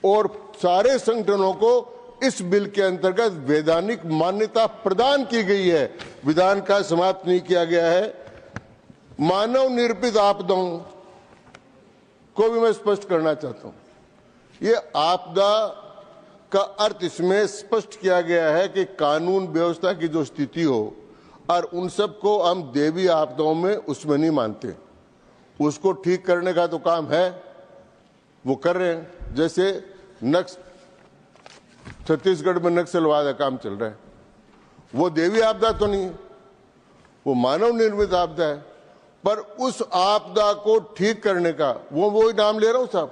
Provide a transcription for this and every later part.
और सारे संगठनों को इस बिल के अंतर्गत वैधानिक मान्यता प्रदान की गई है। विधान का समाप्त नहीं किया गया है। मानव निर्मित आपदाओं को भी मैं स्पष्ट करना चाहता हूं। ये आपदा का अर्थ इसमें स्पष्ट किया गया है कि कानून व्यवस्था की जो स्थिति हो, और उन सब को हम दैवीय आपदाओं में उसमें नहीं मानते। उसको ठीक करने का तो काम है, वो कर रहे हैं। जैसे छत्तीसगढ़ में नक्सलवाद का काम चल रहा है, वो दैवीय आपदा तो नहीं है, वो मानव निर्मित आपदा है। पर उस आपदा को ठीक करने का वही नाम ले रहा हूं साहब।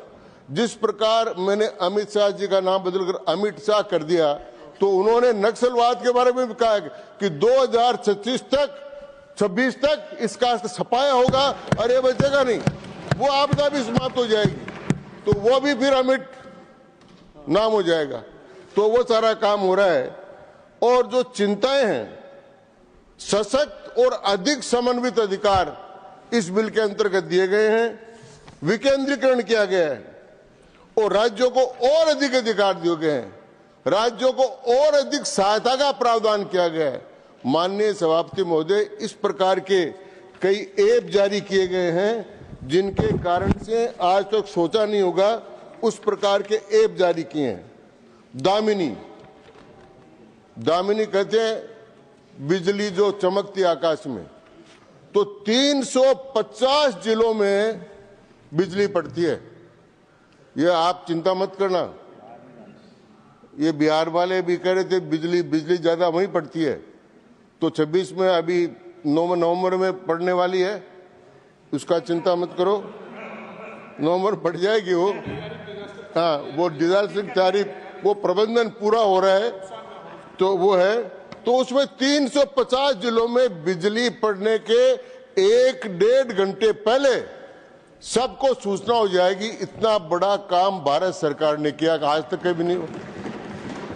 जिस प्रकार मैंने अमित शाह जी का नाम बदलकर अमित शाह कर दिया, तो उन्होंने नक्सलवाद के बारे में भी कहा कि 2026 तक इसका सफाया होगा और ये बचेगा नहीं, वो आपदा भी समाप्त हो जाएगी, तो वो भी फिर अमित नाम हो जाएगा। तो वो सारा काम हो रहा है। और जो चिंताएं हैं, सशक्त और अधिक समन्वित अधिकार इस बिल के अंतर्गत दिए गए हैं, विकेंद्रीकरण किया गया है और राज्यों को और अधिक अधिकार दिए गए हैं, राज्यों को और अधिक सहायता का प्रावधान किया गया है। माननीय सभापति महोदय, इस प्रकार के कई ऐप जारी किए गए हैं जिनके कारण से आज तक सोचा नहीं होगा, उस प्रकार के ऐप जारी किए हैं। दामिनी कहते हैं बिजली जो चमकती आकाश में, तो 350 जिलों में बिजली पड़ती है। ये आप चिंता मत करना, ये बिहार वाले भी कह रहे थे बिजली ज्यादा वहीं पड़ती है, तो 26 में अभी नवंबर में पड़ने वाली है, उसका चिंता मत करो, नवंबर पड़ जाएगी वो। हाँ, वो डिजास्टर तैयारी, वो प्रबंधन पूरा हो रहा है, तो वो है। तो उसमें 350 जिलों में बिजली पड़ने के 1-1.5 घंटे पहले सबको सूचना हो जाएगी। इतना बड़ा काम भारत सरकार ने किया, आज तक कभी नहीं हुआ।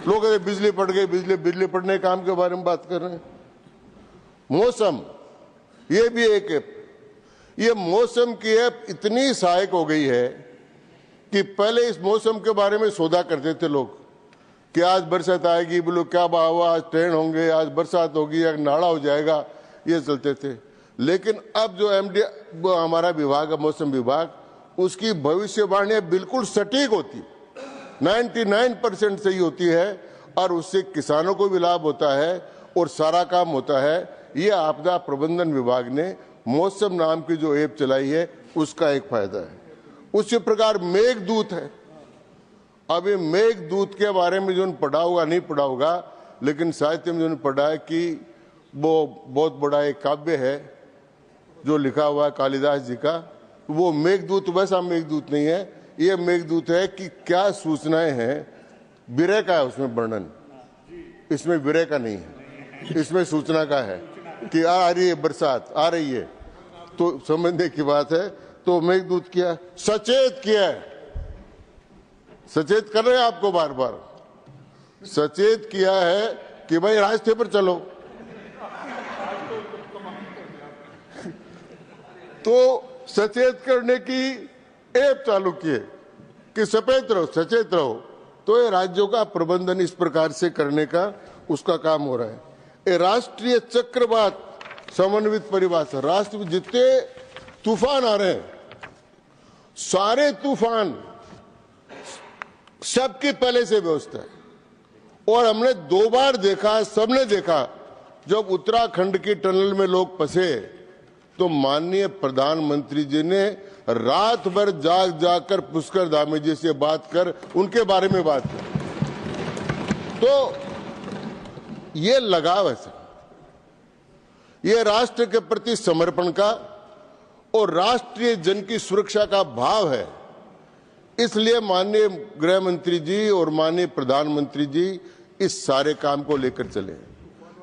लोग कहते बिजली पड़ गई, बिजली पड़ने काम के बारे में बात कर रहे हैं। मौसम, ये भी एक ऐप, ये मौसम की ऐप इतनी सहायक हो गई है कि पहले इस मौसम के बारे में सौदा करते थे लोग कि आज बरसात आएगी, बोलो क्या भाव, आज ट्रेन होंगे, आज बरसात होगी या नाड़ा हो जाएगा, ये चलते थे। लेकिन अब जो एमडी हमारा विभाग है, मौसम विभाग, उसकी भविष्यवाणी बिल्कुल सटीक होती, 99% सही होती है, और उससे किसानों को भी लाभ होता है और सारा काम होता है। ये आपदा प्रबंधन विभाग ने मौसम नाम की जो ऐप चलाई है, उसका एक फायदा है। उसी प्रकार मेघदूत है। अभी मेघदूत के बारे में जो पढ़ा होगा, नहीं पढ़ा होगा, लेकिन साहित्य में जो पढ़ा है कि वो बहुत बड़ा एक काव्य है जो लिखा हुआ है कालिदास जी का। वो मेघदूत वैसा मेघदूत नहीं है, ये मेघदूत है कि क्या सूचनाएं हैं, विरह का है उसमें वर्णन, इसमें विरह का नहीं है, इसमें सूचना का है कि आ रही है बरसात, आ रही है, तो समझने की बात है। तो मेघदूत किया, सचेत किया है, सचेत कर रहे हैं आपको, बार बार सचेत किया है कि भाई रास्ते पर चलो। तो सचेत करने की ऐप चालू किए कि सचेत रहो। तो ये राज्यों का प्रबंधन इस प्रकार से करने का उसका काम हो रहा है। ये राष्ट्रीय चक्रवात समन्वित परिभाषा, राष्ट्र में जितने तूफान आ रहे हैं, सारे तूफान सबकी पहले से व्यवस्था है। और हमने 2 बार देखा, सबने देखा, जब उत्तराखंड की टनल में लोग फंसे तो माननीय प्रधानमंत्री जी ने रात भर जाकर पुष्कर धामी जी से बात कर उनके बारे में बात की। तो ये लगाव है, ये राष्ट्र के प्रति समर्पण का और राष्ट्रीय जन की सुरक्षा का भाव है। इसलिए माननीय गृह मंत्री जी और माननीय प्रधानमंत्री जी इस सारे काम को लेकर चले।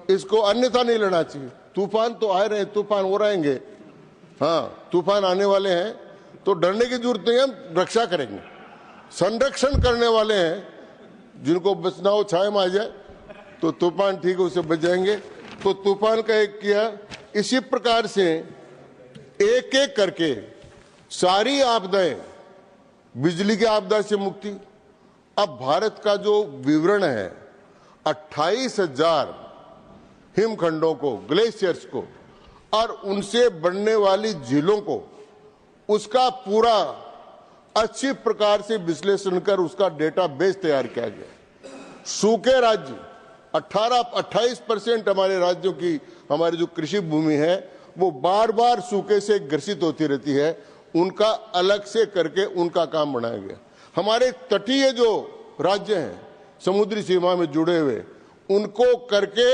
इसको अन्यथा नहीं लड़ना चाहिए। तूफान तो आ रहे हैं, तूफान हो रहेंगे, हाँ तूफान आने वाले हैं, तो डरने की जरूरत नहीं है, हम रक्षा करेंगे। संरक्षण करने वाले हैं, जिनको बचना हो छाया में आ जाए तो तूफान ठीक है, उससे बच जाएंगे। तो तूफान का एक किया, इसी प्रकार से एक एक करके सारी आपदाएं, बिजली की आपदा से मुक्ति, अब भारत का जो विवरण है 28,000 हिमखंडों को, ग्लेशियर्स को और उनसे बनने वाली झीलों को, उसका पूरा अच्छी प्रकार से विश्लेषण कर उसका डेटाबेस तैयार किया गया। सूखे राज्य 28% हमारे राज्यों की, हमारी जो कृषि भूमि है वो बार बार सूखे से ग्रसित होती रहती है, उनका अलग से करके उनका काम बनाया गया। हमारे तटीय जो राज्य हैं समुद्री सीमा में जुड़े हुए, उनको करके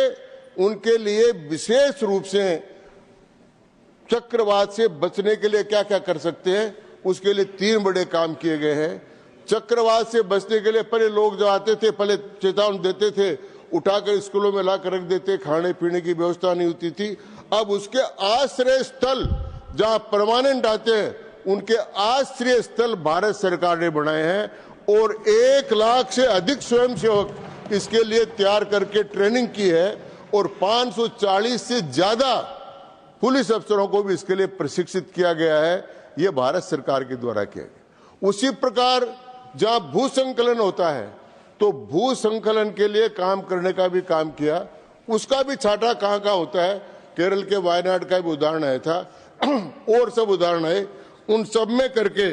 उनके लिए विशेष रूप से चक्रवात से बचने के लिए क्या क्या कर सकते हैं, उसके लिए 3 बड़े काम किए गए हैं। चक्रवात से बचने के लिए पहले लोग जो आते थे पहले चेतावनी देते थे, उठाकर स्कूलों में लाकर रख देते, खाने पीने की व्यवस्था नहीं होती थी। अब उसके आश्रय स्थल जहां परमानेंट आते हैं, उनके आश्रय स्थल भारत सरकार ने बनाए हैं और 1 लाख से अधिक स्वयंसेवक इसके लिए तैयार करके ट्रेनिंग की है और 540 से ज्यादा पुलिस अफसरों को भी इसके लिए प्रशिक्षित किया गया है। यह भारत सरकार के द्वारा किया गया। उसी प्रकार जहां भू संकलन होता है तो भू संकलन के लिए काम करने का भी काम किया, उसका भी छाटा कहां कहां होता है। केरल के वायनाड का भी उदाहरण आया था और सब उदाहरण है, उन सब में करके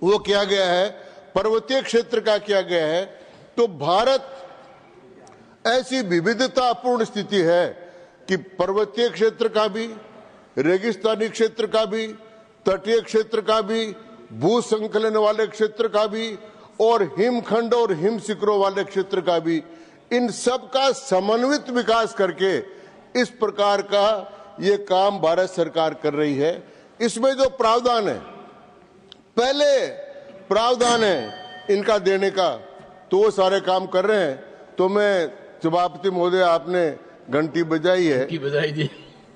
वो किया गया है। पर्वतीय क्षेत्र का किया गया है। तो भारत ऐसी विविधतापूर्ण स्थिति है कि पर्वतीय क्षेत्र का भी, रेगिस्तानी क्षेत्र का भी, तटीय क्षेत्र का भी, भू संकलन वाले क्षेत्र का भी और हिमखंड और हिम शिखरों वाले क्षेत्र का भी, इन सब का समन्वित विकास करके इस प्रकार का ये काम भारत सरकार कर रही है। इसमें जो प्रावधान है, पहले प्रावधान है इनका देने का, तो वो सारे काम कर रहे हैं। तो मैं सभापति महोदय, आपने घंटी बजाई है, बजाई दी,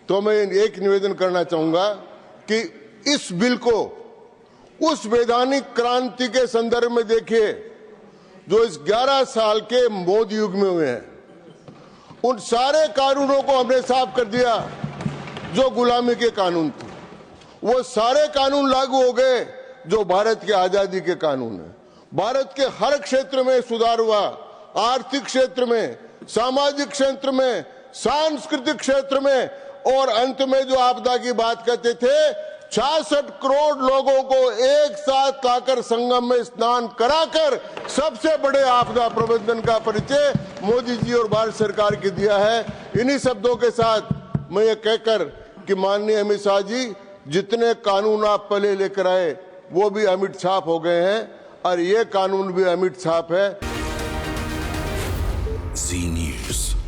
तो मैं एक निवेदन करना चाहूंगा कि इस बिल को उस वैधानिक क्रांति के संदर्भ में देखिए जो इस 11 साल के मोदी युग में हुए हैं। उन सारे कानूनों को हमने साफ कर दिया जो गुलामी के कानून थे, वो सारे कानून लागू हो गए जो भारत की आजादी के कानून है। भारत के हर क्षेत्र में सुधार हुआ, आर्थिक क्षेत्र में, सामाजिक क्षेत्र में, सांस्कृतिक क्षेत्र में, और अंत में जो आपदा की बात करते थे, 66 करोड़ लोगों को एक साथ लाकर संगम में स्नान कराकर सबसे बड़े आपदा प्रबंधन का परिचय मोदी जी और भारत सरकार की दिया है। इन्हीं शब्दों के साथ मैं ये कहकर कि माननीय अमित शाह जी, जितने कानून आप पहले लेकर आए वो भी अमिट छाप हो गए हैं और ये कानून भी अमिट छाप है। जी न्यूज़।